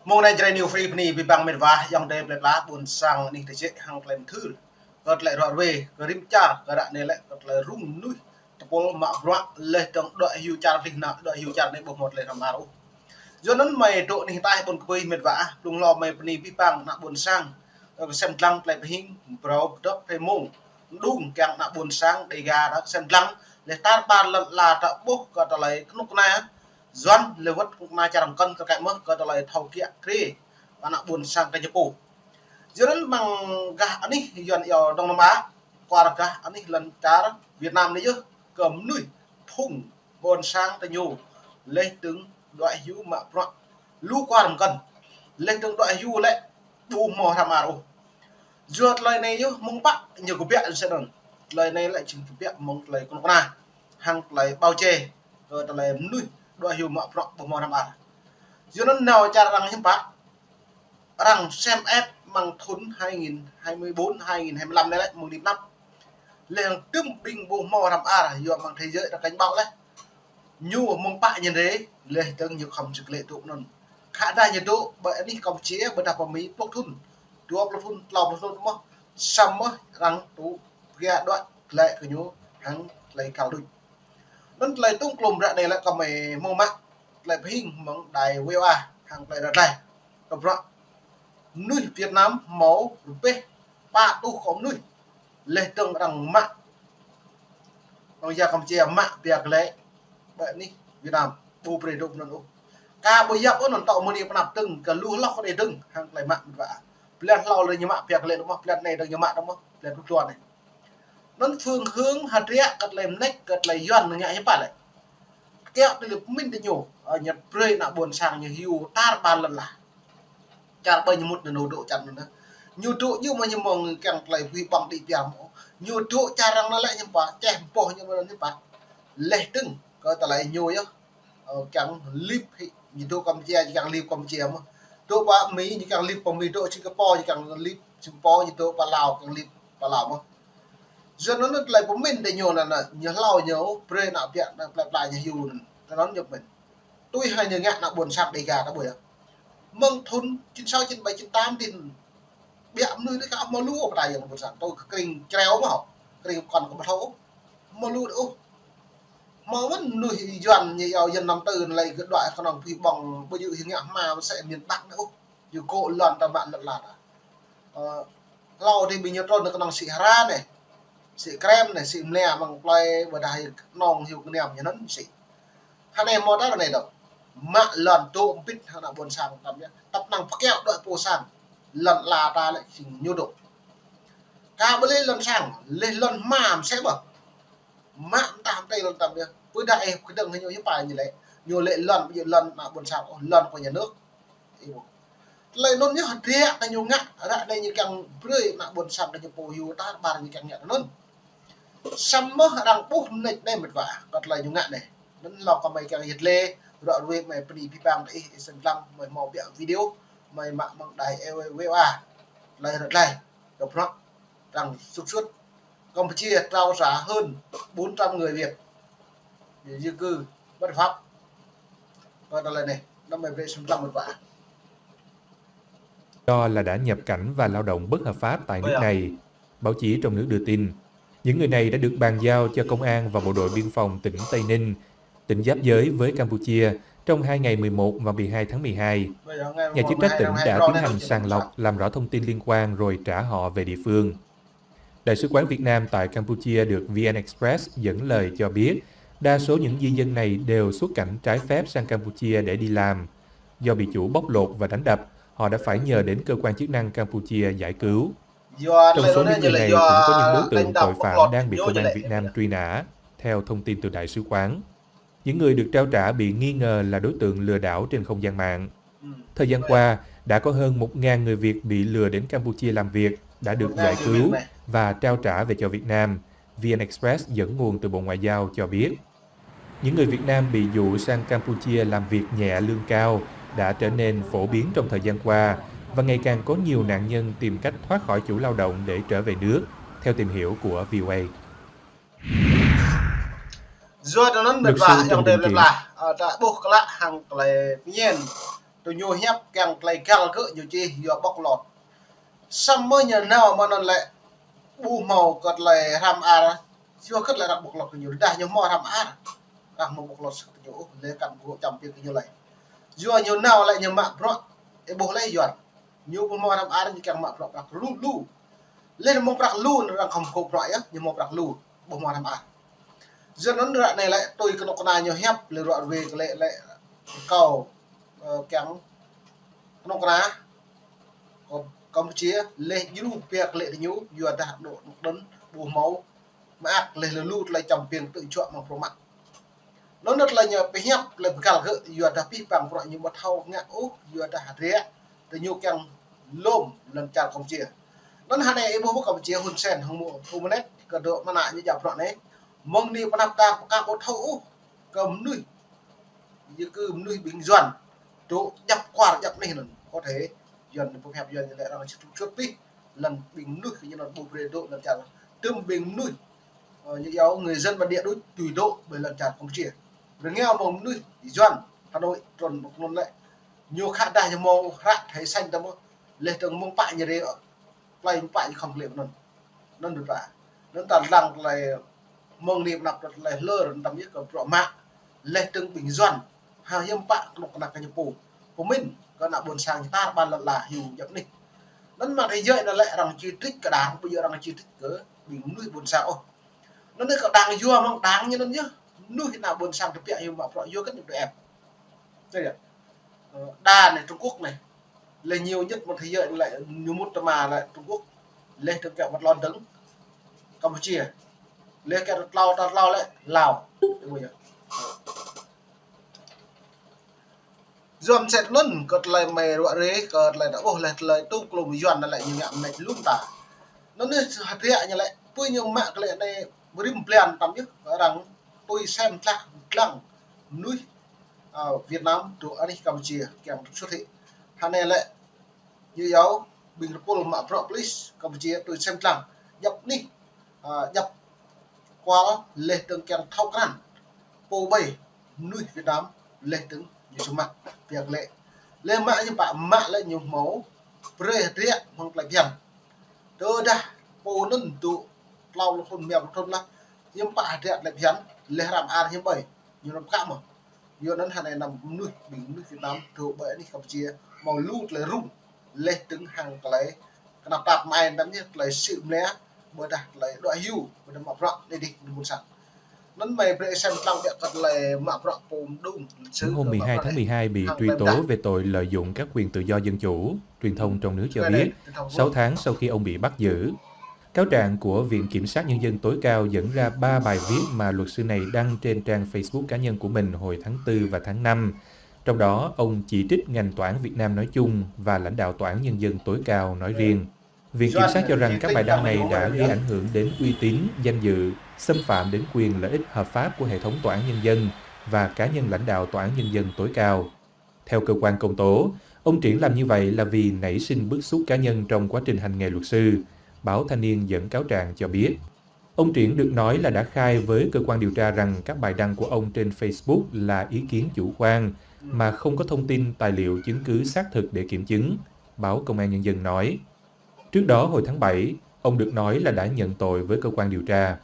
mong này chơi nhiều free này bị bằng mệt vả dòng đây lại lá buồn sang đi để chết hàng lên thư gật lại rồi về gật rim char gật lại này lại gật lại rung núi tập mà vạ lên trong đội hiu char vinh nọ đội hiu char này bộ một lên làm áo do nó mày độ này tai buồn quê mệt vả lùng lò mày này bị bằng nọ buồn sang xem lăng lại hình pro đốc phải mông đúng càng nọ buồn sang đầy gà đó xem lăng để ta ba lần là tạo bốc gật lại lúc này doan lewat ma cara kan terkait mah ke dalai thaukia kri anak bun sang ke jepu jiran mang gah ani yon yo dong nama keluarga ani lancar Việt Nam ni je cầm nuôi thùng bun sang te nyu le tướng đội hiu ma pro lu qua cần le tướng đội hiu le bu mo thamaru juat lời này je mong pak nhiều của bịa sẽ đừng lời này lại chừng bịa mong lời con na hang lời bao che rồi lời nuôi đội hiu ma pro bộ làm ăn, do nó nào cara rằng hiếm bạc, rằng xem ép mang thốn 2024 2025 đấy, mùng điểm năm, lên tương bình bộ mò làm ăn, do mang thế giới đã cánh bão đấy, nhu mong bạc như thế, lên tương nhiều không sự lệ tụ non, khá đa nhiệt độ, bởi đi công chế bởi đạp vào mỹ bốc thun, đua bốc thun, lò bốc thun đúng không, xong á, rằng tú ghe đoạn lệ của nhu hắn lấy cao đỉnh, nên lấy tung lùm ra này lại còn mày mô mắt lại hình mong đài VOA hàng lại đặt này gặp rõ nuôi Việt Nam máu bê ba tu khóm nuôi lệ tương rằng mạng ông già cầm chè mạng việc lệ vậy ní Việt Nam bù bề đục nó ca bây giờ nó tạo một điểm nạp từng cả lúa lóc để từng hàng lại mạng vạ plan lao lên như mạng việc lệ đúng không plan này được như mạng đúng không planทุกตัวnày nó phương hướng hạt rẽ cật lem nách cật lại doan ngại như bạn lại kéo từ lúc mình đi nhổ ở Nhật rơi nạ buồn sang như hiu ta ba lần là chả bao nhiêu một nửa độ chặt nữa nhiều chỗ nhưng mà người càng lại huy bằng đi tiền nhiều chỗ cha rằng nó lại như bà chèm bỏ nhưng mà như bà lệ từng coi ta lại nhiều nhá càng lip như chỗ Campuchia càng lip Campuchia mà chỗ ba Mỹ như càng lip của Mỹ chỗ Singapore như càng lip Singapore như chỗ ba Lào càng lip ba Lào mà giờ nó lại của mình để nhiều là nhớ lao nhớ pre nào viện lại như hiu nó nhập mình tôi hay nhớ ngạn nào buồn sạc đầy gà các buổi mong thôn 96 97 98 thì bẹm nuôi nó cả mơ lúa ở đây buồn sạc tôi kinh treo mà học kinh còn có thấu mơ lúa đâu mơ vẫn nuôi dần như dân năm tư lại cái đoạn con đồng phi bằng bây giờ thì ngạn mà nó sẽ miền Bắc nữa dù cô lần ta bạn lật lạt lao thì mình nhớ trôn được con đồng xị ra này xị krem này xị nè bằng play bờ đài nòng hiệu cái nèm như nó xị hai em mua đó này đâu mà lần tụ bít hay là buồn sang tầm nhé tập năng kẹo đợi po sang lần là ta lại chỉ nhiêu độ ca bữa lên lần sang lên lần màm sẽ bảo mạng tam tay lần tầm nhé với đại cái đừng hay nhiều như bài như vậy nhiều lệ lần bây giờ lần là buồn sang lần của nhà nước lại luôn nhớ hạt rẻ ta nhiều ngã ở đây như càng rơi là buồn sang đây như po hiu ta bàn như càng nhẹ luôn xăm mơ đang bút này đây một vả còn lại nhiều ngã này nó lọc vào mày càng nhiệt lê rồi về mày đi bang đấy sân lăng mày mò bịa video mày mạng bằng đài VOA lại rồi đây đọc nó rằng suốt Campuchia trao trả hơn 400 người Việt để di cư bất pháp và đây này nó mày về sân lăng một vả do là đã nhập cảnh và lao động bất hợp pháp tại nước này. Báo chí trong nước đưa tin những người này đã được bàn giao cho công an và bộ đội biên phòng tỉnh Tây Ninh, tỉnh giáp giới với Campuchia trong 2 ngày 11 và 12 tháng 12. Nhà chức trách tỉnh đã tiến hành sàng lọc, làm rõ thông tin liên quan rồi trả họ về địa phương. Đại sứ quán Việt Nam tại Campuchia được VN Express dẫn lời cho biết đa số những di dân này đều xuất cảnh trái phép sang Campuchia để đi làm. Do bị chủ bóc lột và đánh đập, họ đã phải nhờ đến cơ quan chức năng Campuchia giải cứu. Trong số những người này cũng có những đối tượng tội phạm đang bị công an Việt Nam truy nã, theo thông tin từ Đại sứ quán. Những người được trao trả bị nghi ngờ là đối tượng lừa đảo trên không gian mạng. Thời gian qua, đã có hơn 1.000 người Việt bị lừa đến Campuchia làm việc, đã được giải cứu và trao trả về cho Việt Nam, VN Express dẫn nguồn từ Bộ Ngoại giao cho biết. Những người Việt Nam bị dụ sang Campuchia làm việc nhẹ lương cao đã trở nên phổ biến trong thời gian qua, và ngày càng có nhiều nạn nhân tìm cách thoát khỏi chủ lao động để trở về nước, theo tìm hiểu của VOA. Luật sư trong đề là tại bộ các hàng lại nhiên tôi nhô hép càng lấy càng cỡ nhiều chi vừa bóc lọt xăm mới nhờ nào mà nó lại bu màu cật lại ham chưa cất lại đặt bóc lọt nhiều đa nhiều mò ham càng một bóc lọt nhiều lấy càng của chồng việc nhiều này vừa nhiều nào lại nhiều mạng rồi cái bộ lấy dọn nhiều con mò ham như càng mạng rồi bạc lu lên một bạc lu nó đang không cột rồi á nhưng một bạc lu bộ mò ham giờ nó đoạn này lại tôi cái con này nhiều hép lừa đoạn về cái lại cầu kém nó con Campuchia lên như việc lệ nhú vừa đạt độ đấn bù máu mà ác lên là lút lại chồng tiền tự chọn bằng pro mặt nó rất là nhờ phải hép là cả gỡ vừa đạt pi bằng loại như một thau ngã ố vừa đạt rẻ từ nhiều càng lôm lần chào Campuchia nó hai này bố Campuchia Hun Sen không mua không nét cả độ mà lại như chào đoạn đấy mong đi bắt ta các có thấu cầm nuôi như cứ nuôi bình doan chỗ nhập qua nhập này có thể dần phù hợp dần lại là chút tí lần bình nuôi như là bộ về độ lần chặt tương bình nuôi như giáo người dân và địa đối tùy độ bởi lần chặt không chỉ rồi nghe mong nuôi doan Hà Nội tuần một lần lại nhiều khả đại như màu rác thấy xanh tâm lên tầng mông bại như thế lại bại không liệu nó được cả nó tàn rằng là mong niệm nạp là lơ rồi tầm nhất của mạng lên tầng bình doan hàng hiếm bạn một là cái nhập của mình có là buồn sang ta ban là hiểu nhập này nó mà thấy dậy là lại rằng chi trích cả đáng bây giờ đang chi trích cỡ mình nuôi buồn sao nó nơi cả đáng vua mà đáng như nó nhá nuôi nào buồn sang thực hiện hiểu mà họ vua rất nhiều đẹp đây là đa này Trung Quốc này là nhiều nhất một thế giới lại như một mà lại Trung Quốc lên thực hiện một lon trứng Campuchia lên cái lao lại Lào dòm sẽ luôn cật lại mày đoạn rế cật lại đã lại lời tu cùng dọn lại như ngạm này luôn ta nó nên hạt rẻ như lại tôi nhiều mạng lại này brim plan tầm nhất rằng tôi xem lăng núi Việt Nam tụ ở Campuchia kèm xuất hiện hàng này lại như giáo bình pol mạng propolis Campuchia tôi xem lăng nhập đi nhập qua lệ từng kèm thao can po bay núi Việt Nam lệ từng như số mạng việc lệ lên mạng như bạn mạng lại nhiều máu pre rẻ hoặc là biển đỡ đa po nâng tụ lau thôn mèo thôn là nhưng bạn rẻ lại biển lệ làm như vậy nhiều năm khác mà nhiều năm hàng này nằm nuôi bình nuôi Việt Nam tụ bởi đi Campuchia màu lút lại rung lệ từng hàng cái nạp tạp mai đắm nhất lại sự lẽ bữa đặt lại đoạn hưu bữa đặt mọc rộng đây đi một sẵn nấn mày phải xem tăng địa cật là mọc rộng cùng đúng hôm 12 tháng 12 bị truy tố về tội lợi dụng các quyền tự do dân chủ. Truyền thông trong nước cho biết 6 tháng sau khi ông bị bắt giữ, cáo trạng của Viện Kiểm sát Nhân dân tối cao dẫn ra 3 bài viết mà luật sư này đăng trên trang Facebook cá nhân của mình hồi tháng 4 và tháng 5. Trong đó, ông chỉ trích ngành tòa án Việt Nam nói chung và lãnh đạo tòa án nhân dân tối cao nói riêng. Viện Kiểm sát cho rằng các bài đăng này đã gây ảnh hưởng đến uy tín, danh dự, xâm phạm đến quyền lợi ích hợp pháp của hệ thống tòa án nhân dân và cá nhân lãnh đạo tòa án nhân dân tối cao. Theo cơ quan công tố, ông Triển làm như vậy là vì nảy sinh bức xúc cá nhân trong quá trình hành nghề luật sư. Báo Thanh niên dẫn cáo trạng cho biết. Ông Triển được nói là đã khai với cơ quan điều tra rằng các bài đăng của ông trên Facebook là ý kiến chủ quan, mà không có thông tin, tài liệu, chứng cứ xác thực để kiểm chứng, báo Công an Nhân dân nói. Trước đó, hồi tháng 7, ông được nói là đã nhận tội với cơ quan điều tra.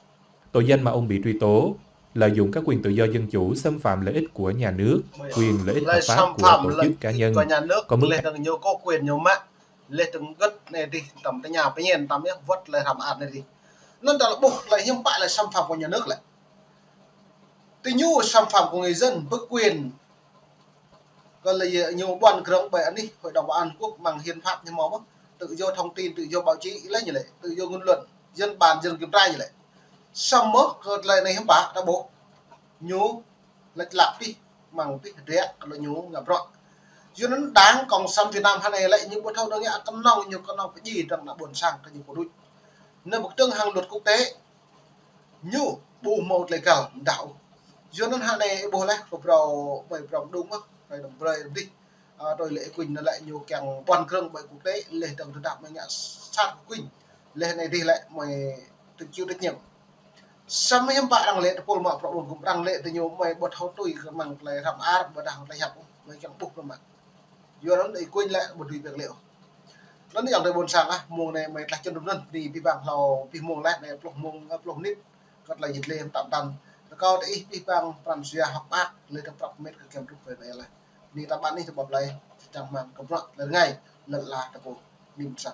Tội danh mà ông bị truy tố, lợi dụng các quyền tự do dân chủ, xâm phạm lợi ích của nhà nước, quyền lợi ích hợp pháp của tổ chức cá nhân, có mức nhiều có quyền nhiều mạng, lên từng gất này đi, tầm tới nhà, tới nhiên, tầm ấy, vất lại làm ạt này đi. Nên là buộc lại hiếm bại là xâm phạm của nhà nước lại. Tuy nhu xâm phạm của người dân, bức quyền, còn là nhiều đoàn cường bệ đi, Hội đồng Bảo an Quốc bằng hiến pháp như máu, tự do thông tin, tự do báo chí lấy như vậy, tự do ngôn luận, dân bàn, dân kiểm tra như vậy. Xong mất lại này hiếm bạc đã bộ, nhu lệch lạp đi, bằng tí rẽ, là nhu ngập rõ. Dù nó đáng còn xâm Việt Nam hay này lại những bộ thâu đó nghĩa con nông nhiều con nông cái gì rằng là buồn sang cho nhiều của đuôi. Nên một chương hàng luật quốc tế nhu bù một lại cả đảo dù nó hàng này bù lại vào bảy vào đúng không phải đồng bơi đi rồi lệ Quỳnh nó lại nhiều càng toàn cương bởi quốc tế lệ đồng thực đạo mình ngã sát Quỳnh lệ này đi lại mày tự chịu trách nhiệm sao mấy em bạn đang lệ tôi mà problem cũng đang lệ từ nhiều mày bật hậu tôi bằng lại làm ar và đang lại học mấy cái bục rồi mà vừa nó để quên lại một việc liệu nó đi ở đây buồn sang á mùa này mày là chân đúng lần đi bang lò vì mùa lại này plong nít còn là dịch lên tạm tầm có đi bang Francia học bác lên trong tập mệt cái kem trúc về này là đi tập bạn đi tập lại chẳng màn công đoạn lần ngày lần là tập bộ niệm sẵn